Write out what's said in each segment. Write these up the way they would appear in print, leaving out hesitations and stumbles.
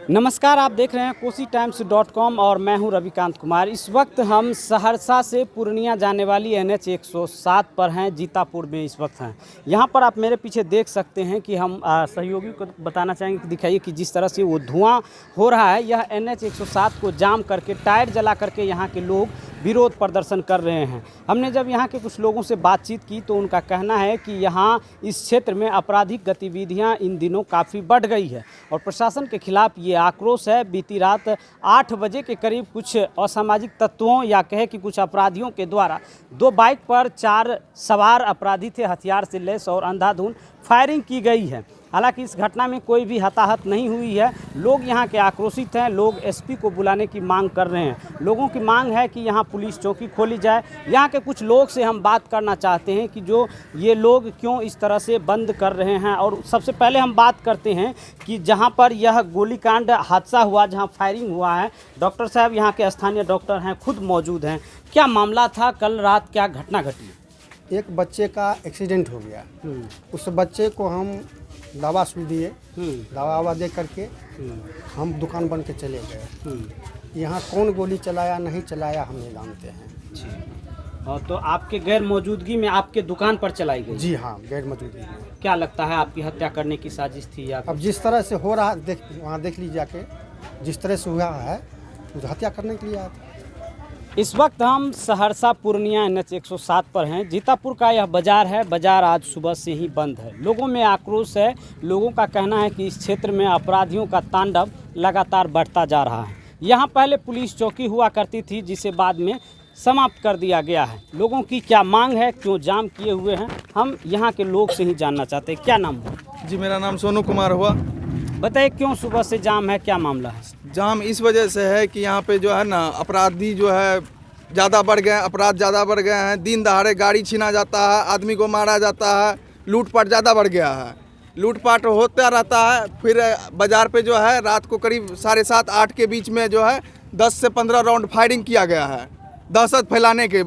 नमस्कार, आप देख रहे हैं KosiTimes.com और मैं हूं रविकांत कुमार। इस वक्त हम सहरसा से पूर्णिया जाने वाली NH 107 पर हैं, जीतापुर में इस वक्त हैं। यहां पर आप मेरे पीछे देख सकते हैं कि हम सहयोगी को बताना चाहेंगे कि दिखाइए कि जिस तरह से वो धुआं हो रहा है, यह NH 107 को जाम करके टायर जला करके यहाँ के लोग विरोध प्रदर्शन कर रहे हैं। हमने जब यहाँ के कुछ लोगों से बातचीत की तो उनका कहना है कि यहाँ इस क्षेत्र में आपराधिक गतिविधियाँ इन दिनों काफ़ी बढ़ गई है और प्रशासन के खिलाफ ये आक्रोश है। बीती रात 8 बजे के करीब कुछ असामाजिक तत्वों या कहे कि कुछ अपराधियों के द्वारा 2 बाइक पर 4 सवार अपराधी थे, हथियार से लैस और अंधाधुंध फायरिंग की गई है। हालांकि इस घटना में कोई भी हताहत नहीं हुई है। लोग यहाँ के आक्रोशित हैं। लोग एसपी को बुलाने की मांग कर रहे हैं। लोगों की मांग है कि यहाँ पुलिस चौकी खोली जाए। यहाँ के कुछ लोग से हम बात करना चाहते हैं कि जो ये लोग क्यों इस तरह से बंद कर रहे हैं। और सबसे पहले हम बात करते हैं कि जहाँ पर यह गोलीकांड हादसा हुआ, जहाँ फायरिंग हुआ है, डॉक्टर साहब यहाँ के स्थानीय डॉक्टर हैं, खुद मौजूद हैं। क्या मामला था, कल रात क्या घटना घटी? एक बच्चे का एक्सीडेंट हो गया। उस बच्चे को हम दवा सुई दिए, दवा दे करके हम दुकान बंद के चले गए। यहाँ कौन गोली चलाया नहीं चलाया हम नहीं जानते हैं। और तो आपके गैर मौजूदगी में आपके दुकान पर चलाई गई? जी हाँ, गैर मौजूदगी में। क्या लगता है आपकी हत्या करने की साजिश थी या? अब जिस तरह से हो रहा है वहाँ देख लीजिए जाके, जिस तरह से हुआ है मुझे हत्या करने के लिए आया था। इस वक्त हम सहरसा पूर्णिया NH 107 पर हैं। जीतापुर का यह बाज़ार है। बाज़ार आज सुबह से ही बंद है। लोगों में आक्रोश है। लोगों का कहना है कि इस क्षेत्र में अपराधियों का तांडव लगातार बढ़ता जा रहा है। यहाँ पहले पुलिस चौकी हुआ करती थी, जिसे बाद में समाप्त कर दिया गया है। लोगों की क्या मांग है, क्यों जाम किए हुए हैं, हम यहाँ के लोग से ही जानना चाहते हैं। क्या नाम हुआ? जी, मेरा नाम सोनू कुमार हुआ। बताइए क्यों सुबह से जाम है, क्या मामला है? जाम इस वजह से है कि यहाँ पे जो है ना अपराधी जो है ज़्यादा बढ़ गए हैं, अपराध ज़्यादा बढ़ गए हैं। दिन दहाड़े गाड़ी छीना जाता है, आदमी को मारा जाता है, लूटपाट ज़्यादा बढ़ गया है। लूटपाट होता रहता है। फिर बाज़ार पे जो है रात को करीब 7:30-8 के बीच में जो है 10 से 15 राउंड फायरिंग किया गया है, दहशत फैलाने के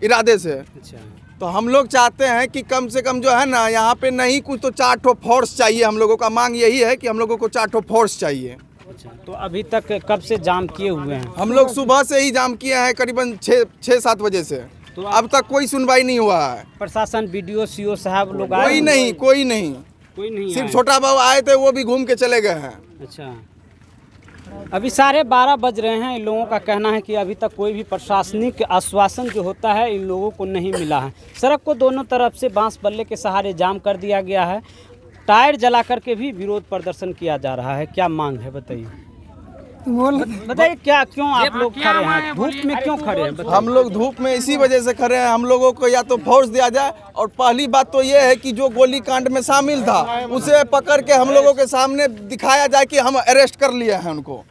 इरादे से। अच्छा, तो हम लोग चाहते हैं कि कम से कम जो है ना यहाँ पे नहीं कुछ तो 4 ठो फोर्स चाहिए। हम लोगों का मांग यही है कि हम लोगों को 4 ठो फोर्स चाहिए। अच्छा, तो अभी तक कब से जाम किए हुए हैं? हम लोग सुबह से ही जाम किए हैं, करीबन 6-7 बजे से। तो अब तक कोई सुनवाई नहीं हुआ है। प्रशासन, BDO, CO साहब लोग आए? कोई नहीं सिर्फ छोटा बाबू आए थे, वो भी घूम के चले गए हैं। अच्छा, अभी 12:30 बज रहे हैं। इन लोगों का कहना है कि अभी तक कोई भी प्रशासनिक आश्वासन जो होता है इन लोगों को नहीं मिला है। सड़क को दोनों तरफ से बांस बल्ले के सहारे जाम कर दिया गया है। टायर जला करके भी विरोध प्रदर्शन किया जा रहा है। क्या मांग है बताइए? बताइए क्यों आप लोग खड़े हैं, धूप में क्यों खड़े हैं? हम लोग धूप में इसी वजह से खड़े हैं। हम लोगों को या तो फोर्स दिया जाए, और पहली बात तो ये है कि जो गोली कांड में शामिल था उसे पकड़ के हम लोगों के सामने दिखाया जाए कि हम अरेस्ट कर लिए हैं उनको।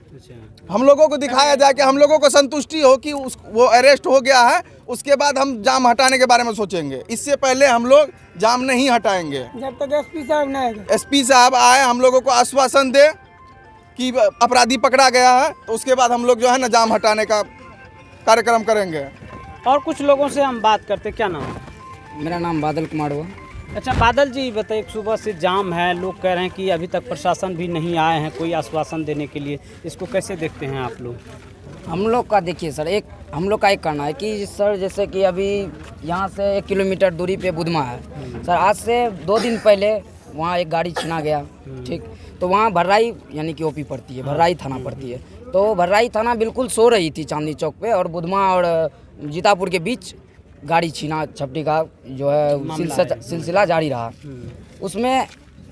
हम लोगों को दिखाया जाए कि हम लोगों को संतुष्टि हो कि वो अरेस्ट हो गया है। उसके बाद हम जाम हटाने के बारे में सोचेंगे। इससे पहले हम लोग जाम नहीं हटाएंगे जब तक एसपी साहब आए, हम लोगों को आश्वासन दे कि अपराधी पकड़ा गया है, तो उसके बाद हम लोग जो है ना जाम हटाने का कार्यक्रम करेंगे। और कुछ लोगों से हम बात करते। क्या नाम है? मेरा नाम बादल कुमार हुआ। अच्छा बादल जी, बताइए सुबह से जाम है, लोग कह रहे हैं कि अभी तक प्रशासन भी नहीं आए हैं कोई आश्वासन देने के लिए। इसको कैसे देखते हैं आप लोग? हम लोग का देखिए सर, हम लोग का एक कहना है कि सर जैसे कि अभी यहाँ से 1 किलोमीटर दूरी पे बुधमा है सर। आज से 2 दिन पहले वहाँ एक गाड़ी छीना गया, ठीक। तो वहाँ भर्राई यानी कि OP पड़ती है, भर्राई थाना पड़ती है। तो भर्राई थाना बिल्कुल सो रही थी चांदनी चौक पे, और बुधमा और जीतापुर के बीच गाड़ी छीना झपटी का जो है सिलसिला जारी रहा। उसमें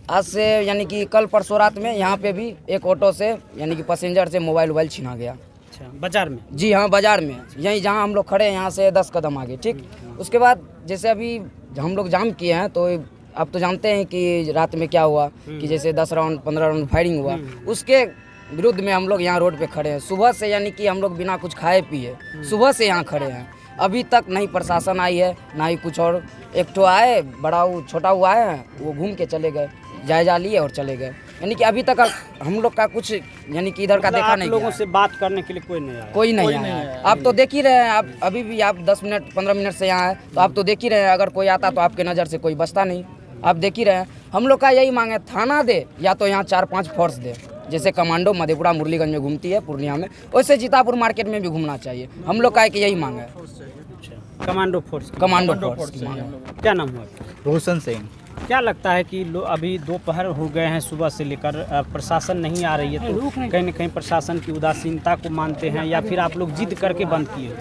आज से यानी कि कल परसों रात में यहाँ पे भी एक ऑटो से यानी कि पैसेंजर से मोबाइल छीना गया। अच्छा, बाजार में? जी हाँ, बाजार में, यहीं जहाँ हम लोग खड़े हैं यहाँ से 10 कदम आगे, ठीक। उसके बाद जैसे अभी हम लोग जाम किए हैं, तो अब तो जानते हैं कि रात में क्या हुआ कि जैसे 10 राउंड 15 राउंड फायरिंग हुआ, उसके विरुद्ध में हम लोग यहाँ रोड पे खड़े हैं सुबह से। यानी कि हम लोग बिना कुछ खाए पिए सुबह से यहाँ खड़े हैं। अभी तक नहीं प्रशासन आई है, ना ही कुछ। और एक तो आए, बड़ा छोटा हुआ है, वो घूम के चले गए, जायजा लिए और चले गए। यानी कि अभी तक हम लोग का कुछ यानी कि इधर का देखा नहीं। लोगों से बात करने के लिए कोई नहीं आया। आप तो देख ही रहे हैं, आप अभी भी आप 10 मिनट 15 मिनट से यहाँ है, तो आप तो देख ही रहे हैं। अगर कोई आता तो आपके नज़र से कोई बचता नहीं, आप देख ही रहे हैं। हम लोग का यही मांग है, थाना दे या तो यहाँ 4-5 फोर्स दे, जैसे कमांडो मधेपुरा मुरलीगंज में घूमती है पूर्णिया में, वैसे जीतापुर मार्केट में भी घूमना चाहिए। हम लोग का एक यही मांग है। कमांडो फोर्स की मांग है। क्या नाम हुआ? रोशन सिंह। क्या लगता है कि अभी दोपहर हो गए हैं, सुबह से लेकर प्रशासन नहीं आ रही है, तो कहीं न कहीं प्रशासन की उदासीनता को मानते हैं या फिर आप लोग जिद करके बंद किए?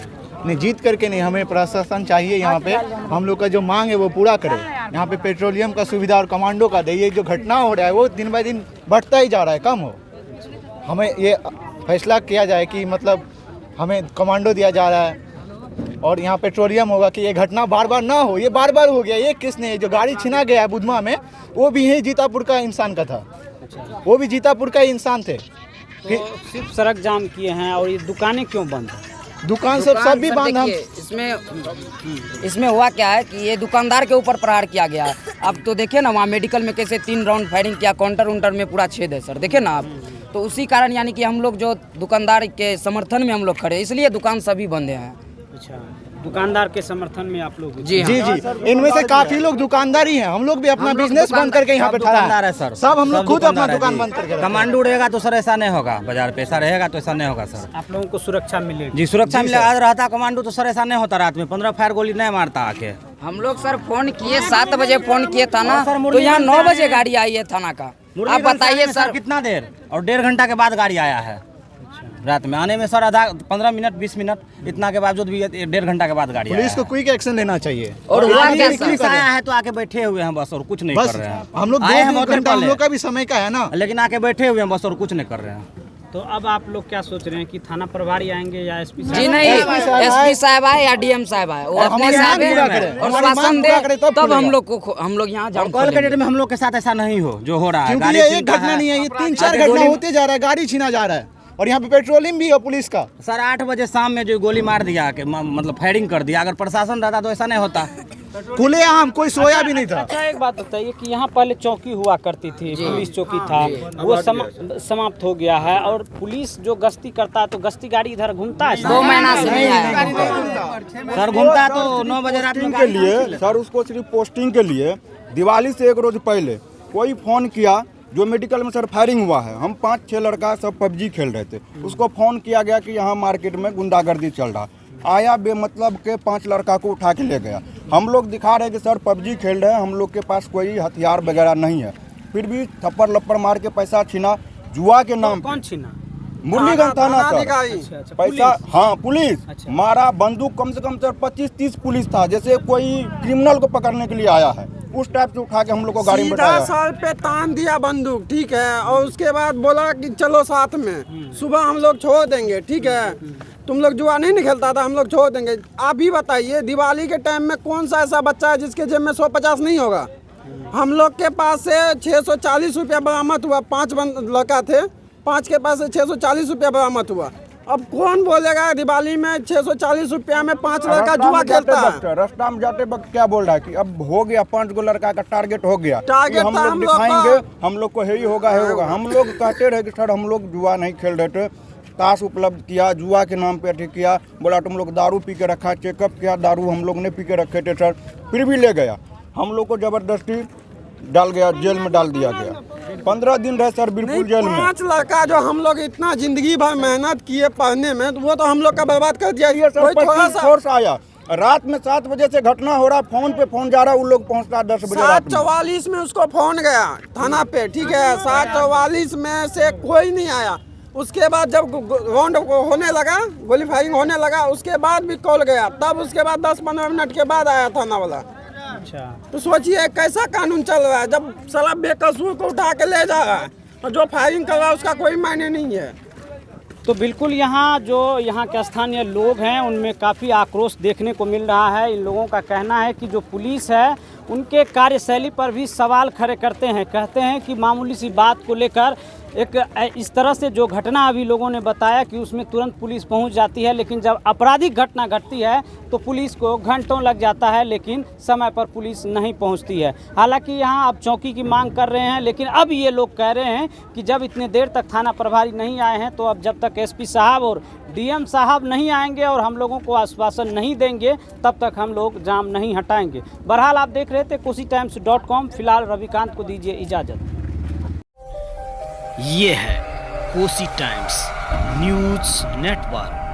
नहीं, जीत करके नहीं, हमें प्रशासन चाहिए यहाँ पे। हम लोग का जो मांग है वो पूरा करे। यहाँ पे पेट्रोलियम का सुविधा और कमांडो का दे। ये जो घटना हो रहा है वो दिन बाय दिन बढ़ता ही जा रहा है, कम हो। हमें ये फैसला किया जाए कि मतलब हमें कमांडो दिया जा रहा है और यहाँ पेट्रोलियम होगा कि ये घटना बार बार ना हो। ये बार बार हो गया। ये किसने जो गाड़ी छीना गया है बुधमा में, वो भी यही जीतापुर का इंसान का था। वो भी जीतापुर का ही इंसान थे। तो सिर्फ सड़क जाम किए हैं और ये दुकानें क्यों बंद है? दुकान सब भी बंद। हम इसमें हुआ क्या है कि ये दुकानदार के ऊपर प्रहार किया गया है। अब तो देखिए ना, वहाँ मेडिकल में कैसे 3 राउंड फायरिंग किया, काउंटर उंटर में पूरा छेद है सर, देखिए ना आप। तो उसी कारण यानी कि हम लोग जो दुकानदार के समर्थन में हम लोग खड़े, इसलिए दुकान सभी बंद हैं। अच्छा, दुकानदार के समर्थन में आप लोग? जी जी जी, इनमें से काफी लोग दुकानदार ही हैं। हम लोग भी अपना बिजनेस बंद करके यहाँ पे ठहरा है सर। सब हम लोग खुद अपना दुकान बंद करके। कमांडो रहेगा तो सर ऐसा नहीं होगा, बाजार पे ऐसा रहेगा तो ऐसा नहीं होगा सर। आप लोगों को सुरक्षा मिलेगी? जी, सुरक्षा मिलेगा। आज रहता कमांडो तो सर ऐसा नहीं होता, रात में 15 फायर गोली नहीं मारता आके। हम लोग सर फोन किए 7 बजे फोन किए थाना, तो यहाँ 9 बजे गाड़ी आई है थाना का। आप बताइए सर कितना देर, और 1.5 घंटा के बाद गाड़ी आया है रात में। आने में सर आधा 15 मिनट 20 मिनट, इतना के बावजूद भी 1.5 घंटा के बाद गाड़ी आया है। पुलिस को क्विक एक्शन लेना चाहिए। और हुआ क्या पुलिस आया है तो आके बैठे हुए हैं बस, और कुछ नहीं कर रहे हैं। हम लोग आए हैं 2 घंटा, हम पहले, लोग का भी समय का है ना, लेकिन आके बैठे हुए हैं बस, और कुछ नहीं कर रहे हैं। तो अब आप लोग क्या सोच रहे हैं कि थाना प्रभारी आएंगे या एसपी? जी नहीं, एसपी साहब आए या डीएम साहब आए, वो अपने साहब और शासन दे, तब हम लोग यहाँ जाम कल के डेट में हम लोग के साथ ऐसा नहीं हो जो हो रहा है। क्योंकि ये एक घटना नहीं है, ये 3-4 घटना होते जा रहा है। गाड़ी छीना जा रहा है और यहाँ पे पेट्रोलिंग भी है पुलिस का। सर 8 बजे शाम में जो गोली मार दिया कि मतलब फायरिंग कर दिया, अगर प्रशासन रहता तो ऐसा नहीं होता। खुले आम, कोई सोया भी नहीं था। अच्छा, एक बात बताइए कि यहाँ पहले चौकी हुआ करती थी, पुलिस चौकी था, वो समाप्त हो गया है। और पुलिस जो गश्ती करता है तो गश्ती गाड़ी इधर घूमता है? 2 महीना से नहीं आया सर, घूमता तो 9 बजे रात में के लिए सर, उसको सिर्फ पोस्टिंग के लिए दिवाली से 1 रोज पहले कोई फ़ोन किया। जो मेडिकल में सर फायरिंग हुआ है, हम 5-6 लड़का सब पबजी खेल रहे थे, उसको फ़ोन किया गया कि यहाँ मार्केट में गुंडागर्दी चल रहा। आया बेमतलब के 5 लड़का को उठा के ले गया। हम लोग दिखा रहे कि सर पबजी खेल रहे हैं, हम लोग के पास कोई हथियार वगैरह नहीं है, फिर भी थप्पड़ लप्पड़ मार के पैसा छीना जुआ के नाम। कौन छीना? मुरलीगंज थाना सर। पैसा, हाँ पुलिस मारा, बंदूक कम से कम सर 25-30 पुलिस था, जैसे कोई क्रिमिनल को पकड़ने के लिए आया है, उस टाइप से उठा के हम लोग को गाड़ी में बैठाया। सर पे तान दिया बंदूक, ठीक है, और उसके बाद बोला कि चलो साथ में, सुबह हम लोग छोड़ देंगे, ठीक है, तुम लोग जुआ नहीं खेलता था, हम लोग छोड़ देंगे। आप ही बताइए, दिवाली के टाइम में कौन सा ऐसा बच्चा है जिसके जेब में 150 नहीं होगा? हम लोग के पास से 640 रुपया बरामद हुआ। 5 लड़का थे, 5 के पास से 640 रुपया बरामद हुआ। अब कौन बोलेगा दिवाली में 640 रुपया में 5 लड़का जुआ खेलता है? रास्ता में जाते वक्त क्या बोल रहा है कि अब हो गया 5 गो लड़का का टारगेट हो गया, टारगेट हम था लोग हम लोग दिखाएंगे, हम लोग को यही होगा है होगा। हम लोग कहते रहे कि सर हम लोग जुआ नहीं खेल रहे थे, ताश उपलब्ध किया, जुआ के नाम पे ठीक किया, बोला तुम लोग दारू पी के रखा, चेकअप किया, दारू हम लोग ने पी के रखे थे सर, फिर भी ले गया। हम लोग को जबरदस्ती डाल गया, जेल में डाल दिया गया। 15 दिन रहे सर बिल्कुल जेल में। 5 लड़का जो हम लोग इतना जिंदगी भर मेहनत किए पढ़ने में, तो वो तो हम लोग का बर्बाद कर दिया। ये सर 25 फोर्स आया, रात में 7 बजे से घटना हो रहा, फोन पे फोन जा रहा, उन लोग पहुंचता 10 बजे रात में। 7:44 में उसको फोन गया थाना पे, ठीक है, 7:44 में से कोई नहीं आया। उसके बाद जब राउंड होने लगा, गोली फायरिंग होने लगा, उसके बाद भी कॉल गया, तब उसके बाद 10-15 मिनट के बाद आया थाना वाला। अच्छा, तो सोचिए कैसा कानून चल रहा है, जब साला बेकसूर को उठा के ले जा रहा है और जो फायरिंग कर रहा है उसका कोई मायने नहीं है। तो बिल्कुल यहाँ के स्थानीय लोग हैं उनमें काफ़ी आक्रोश देखने को मिल रहा है। इन लोगों का कहना है कि जो पुलिस है उनके कार्यशैली पर भी सवाल खड़े करते हैं। कहते हैं कि मामूली सी बात को लेकर एक इस तरह से जो घटना अभी लोगों ने बताया कि उसमें तुरंत पुलिस पहुंच जाती है, लेकिन जब आपराधिक घटना घटती है तो पुलिस को घंटों लग जाता है, लेकिन समय पर पुलिस नहीं पहुंचती है। हालांकि यहाँ अब चौकी की मांग कर रहे हैं, लेकिन अब ये लोग कह रहे हैं कि जब इतने देर तक थाना प्रभारी नहीं आए हैं, तो अब जब तक एसपी साहब और डीएम साहब नहीं आएंगे और हम लोगों को आश्वासन नहीं देंगे, तब तक हम लोग जाम नहीं हटाएंगे। बहरहाल आप देख रहे थे KoshiTimes.com। फिलहाल रविकांत को दीजिए इजाज़त। ये है कोसी टाइम्स न्यूज़ नेटवर्क।